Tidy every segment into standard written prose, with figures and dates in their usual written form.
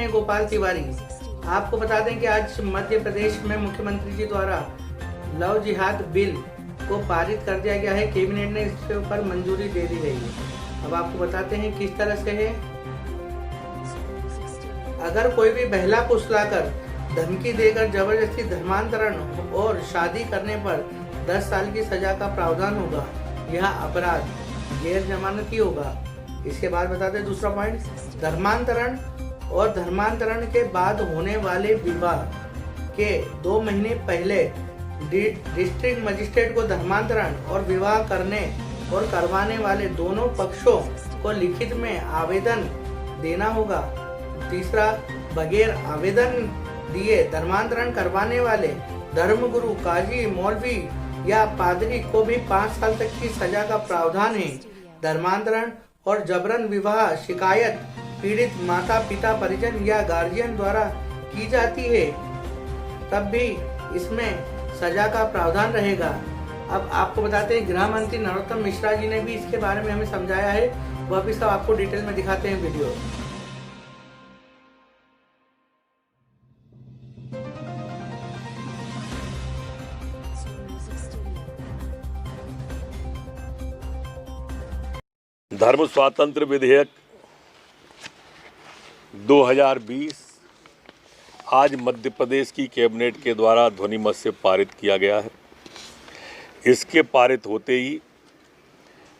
में गोपाल तिवारी। आपको बता दें कि आज मध्य प्रदेश में मुख्यमंत्री जी द्वारा लव जिहाद बिल को पारित कर दिया गया है। कैबिनेट ने इसके ऊपर मंजूरी दे दी गई है। अब आपको बताते हैं किस तरह से है। अगर कोई भी बहला फुसलाकर, धमकी देकर जबरदस्ती धर्मांतरण और शादी करने पर 10 साल की सजा का प्रावधान होगा। यह अपराध गैर जमानती होगा। इसके बाद बताते हैं दूसरा पॉइंट, धर्मांतरण और धर्मांतरण के बाद होने वाले विवाह के 2 महीने पहले डिस्ट्रिक्ट मजिस्ट्रेट को धर्मांतरण और विवाह करने और करवाने वाले दोनों पक्षों को लिखित में आवेदन देना होगा। तीसरा, बगैर आवेदन दिए धर्मांतरण करवाने वाले धर्मगुरु, काजी, मौलवी या पादरी को भी 5 साल तक की सजा का प्रावधान है। धर्मांतरण और जबरन विवाह शिकायत पीड़ित माता पिता, परिजन या गार्जियन द्वारा की जाती है तब भी इसमें सजा का प्रावधान रहेगा। अब आपको बताते हैं गृह मंत्री नरोत्तम मिश्रा जी ने भी इसके बारे में हमें समझाया है। वह भी सब आपको डिटेल में दिखाते हैं वीडियो। धर्म स्वातंत्र विधेयक 2020 आज मध्य प्रदेश की कैबिनेट के द्वारा ध्वनिमत से पारित किया गया है। इसके पारित होते ही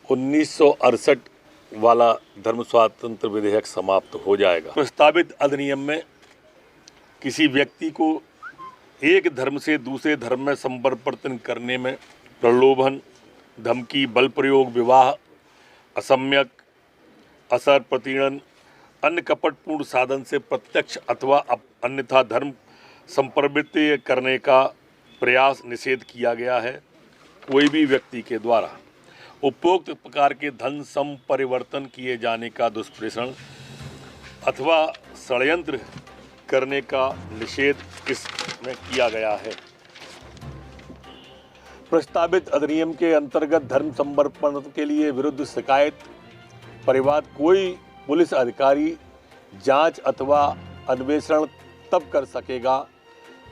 1968 वाला धर्म स्वातंत्र विधेयक समाप्त हो जाएगा। प्रस्तावित अधिनियम में किसी व्यक्ति को एक धर्म से दूसरे धर्म में संपरिवर्तन करने में प्रलोभन, धमकी, बल प्रयोग, विवाह, असम्यक, असर, प्रतिणन, अन्य कपटपूर्ण साधन से प्रत्यक्ष अथवा अन्यथा धर्म संपरिवर्तन करने का प्रयास निषेध किया गया है। कोई भी व्यक्ति के द्वारा उपरोक्त प्रकार के धन संपरिवर्तन किए जाने का दुष्प्रेषण अथवा षड्यंत्र करने का निषेध इसमें किया गया है। प्रस्तावित अधिनियम के अंतर्गत धर्म संपरिवर्तन के लिए विरुद्ध शिकायत परिवाद कोई पुलिस अधिकारी जांच अथवा अन्वेषण तब कर सकेगा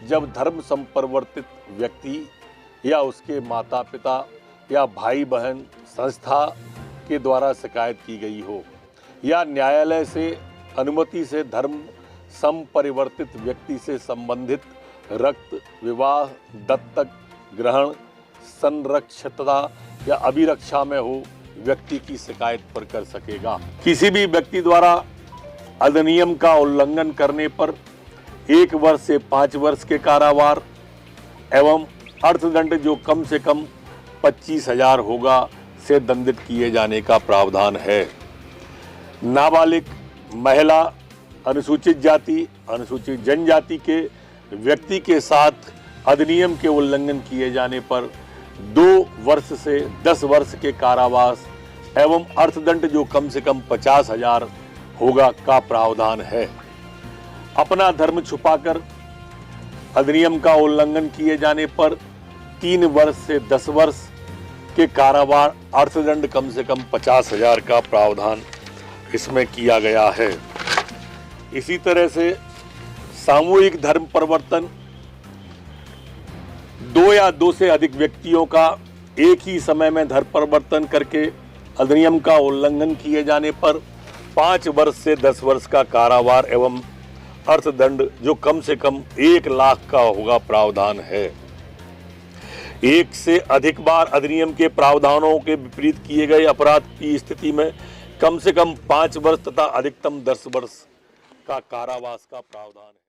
जब धर्म संपरिवर्तित व्यक्ति या उसके माता पिता या भाई बहन संस्था के द्वारा शिकायत की गई हो या न्यायालय से अनुमति से धर्म संपरिवर्तित व्यक्ति से संबंधित रक्त, विवाह, दत्तक ग्रहण, संरक्षितता या अभिरक्षा में हो व्यक्ति की शिकायत पर कर सकेगा। किसी भी व्यक्ति द्वारा अधिनियम का उल्लंघन करने पर 1 वर्ष से 5 वर्ष के कारावास एवं अर्थदंड जो कम से कम 25,000 होगा से दंडित किए जाने का प्रावधान है। नाबालिग, महिला, अनुसूचित जाति, अनुसूचित जनजाति के व्यक्ति के साथ अधिनियम के उल्लंघन किए जाने पर 2 वर्ष से 10 वर्ष के कारावास एवं अर्थदंड जो कम से कम 50,000 होगा का प्रावधान है। अपना धर्म छुपाकर अधिनियम का उल्लंघन किए जाने पर 3 वर्ष से 10 वर्ष के कारावास, अर्थदंड कम से कम 50,000 का प्रावधान इसमें किया गया है। इसी तरह से सामूहिक धर्म परिवर्तन 2 या 2 से अधिक व्यक्तियों का एक ही समय में धर्म परिवर्तन करके अधिनियम का उल्लंघन किए जाने पर 5 वर्ष से 10 वर्ष का कारावास एवं अर्थदंड जो कम से कम 1 लाख का होगा प्रावधान है। 1 से अधिक बार अधिनियम के प्रावधानों के विपरीत किए गए अपराध की स्थिति में कम से कम 5 वर्ष तथा अधिकतम 10 वर्ष का कारावास का प्रावधान है।